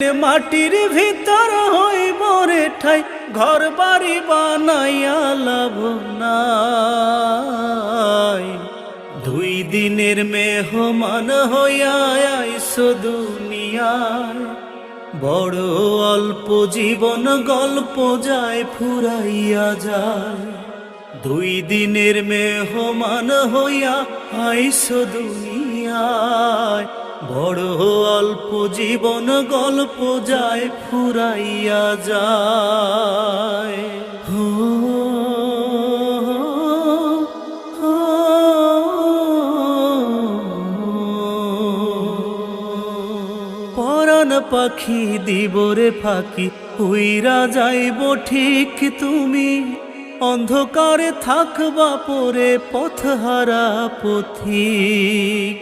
মাটির ভিতর হইব রে ঠাই, ঘর বাড়ি বানাইয়া লাভ নাই। 2 দিনের মেহমান হইয়া আইছো দুনিয়ায়, বড় অল্প জীবন গল্প যায় ফুরাইয়া যায়। 2 দিনের মেহমান হইয়া আইছো দুনিয়ায়, বড় অল্প জীবন গল্প যায় ফুরাইয়া যায়। হো হো, পরাণ পাখি দিবরে ফাঁকি, উইরা যাইব ঠিক তুমি, অন্ধকারে থাকবা পরে পথহারা পথিক।